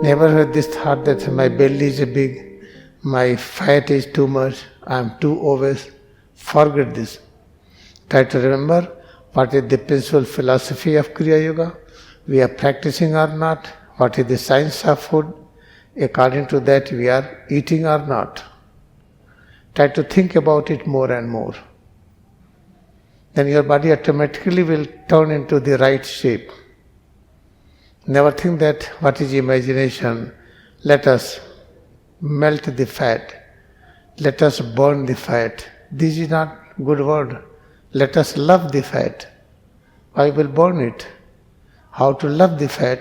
Never have this thought that my belly is big, my fat is too much, I am too obese. Forget this. Try to remember what is the principal philosophy of Kriya Yoga. We are practicing or not. What is the science of food? According to that we are eating or not. Try to think about it more and more. Then your body automatically will turn into the right shape. Never think that what is imagination. Let us melt the fat. Let us burn the fat. This is not good word. Let us love the fat. I will burn it. How to love the fat?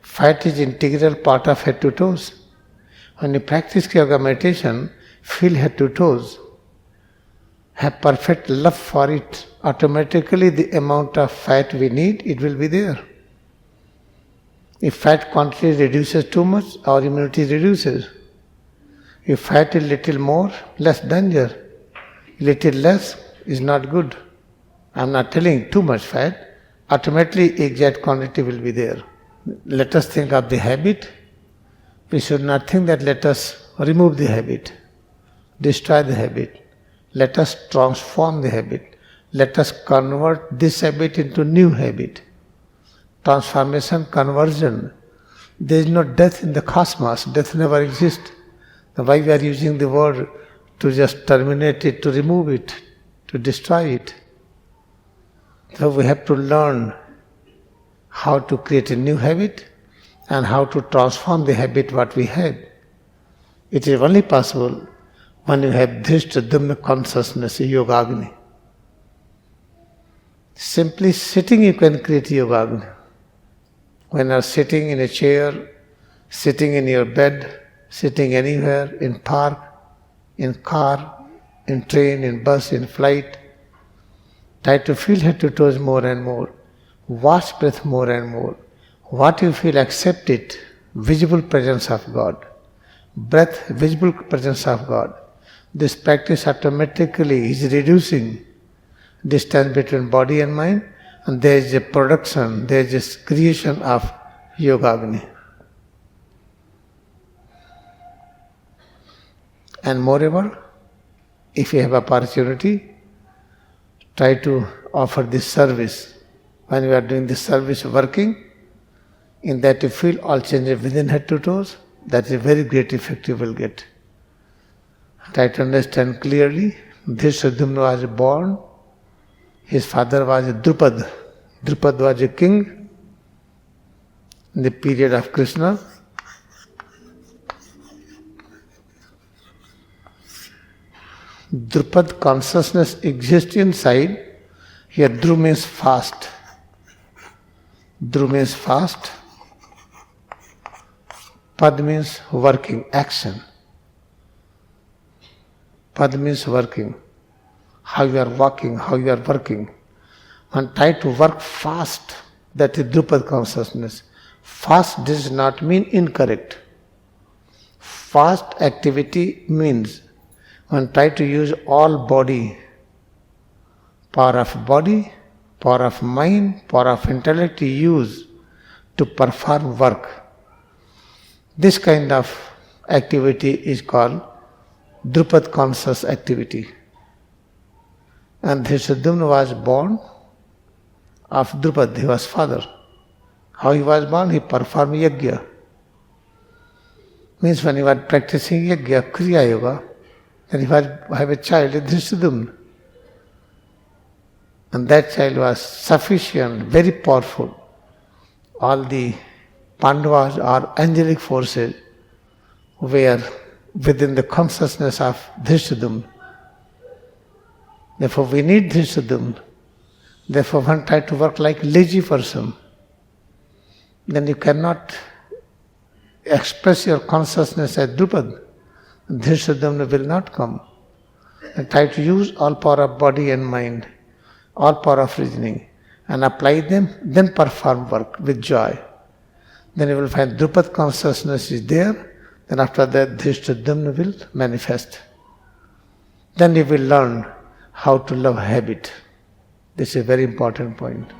Fat is integral part of head to toes. When you practice yoga meditation, feel head to toes. Have perfect love for it. Automatically the amount of fat we need, it will be there. If fat quantity reduces too much, our immunity reduces. If fat is little more, less danger. Little less is not good. I am not telling too much fat. Automatically exact quantity will be there. Let us think of the habit. We should not think that let us remove the habit, destroy the habit. Let us transform the habit. Let us convert this habit into new habit. Transformation, conversion. There is no death in the cosmos. Death never exists. Why we are using the word to just terminate it, to remove it, to destroy it? So we have to learn how to create a new habit and how to transform the habit what we had. It is only possible when you have Dhrishta consciousness, Yogagni. Simply sitting you can create Yogagni. When you are sitting in a chair, sitting in your bed, sitting anywhere, in park, in car, in train, in bus, in flight, try to feel head to toes more and more. Watch breath more and more. What you feel, accept it. Visible presence of God. Breath, visible presence of God. This practice automatically is reducing distance between body and mind, and there is a production, there is a creation of Yogagni. And moreover, if you have opportunity, try to offer this service. When we are doing this service working, in that you feel all changes within head to toes, that is a very great effect you will get. Try to understand clearly. Dhrishtadyumna was born. His father was Drupad. Drupad was a king in the period of Krishna. Drupad consciousness exists inside. Here Dhru means fast. Dhru means fast. Pad means working, action. Pad means working. How you are walking, how you are working. And try to work fast. That is Drupad consciousness. Fast does not mean incorrect. Fast activity means when try to use all body, power of mind, power of intellect to use to perform work. This kind of activity is called Drupad conscious activity. And Dhrishtadyumna was born of Drupad, he was father. How he was born? He performed yajna. Means when he was practicing yajna, Kriya Yoga, then he was have a child, Dhrishtadyumna. And that child was sufficient, very powerful. All the Pandavas or angelic forces were within the consciousness of Dhrishtadyumna. Therefore we need Dhrishtadyumna. Therefore one try to work like lazy person. Then you cannot express your consciousness as Drupad. Dhrishtadyumna will not come. And try to use all power of body and mind, all power of reasoning, and apply them, then perform work with joy. Then you will find Drupad consciousness is there, then after that Dhrishtadyumna will manifest. Then you will learn how to love habit. This is a very important point.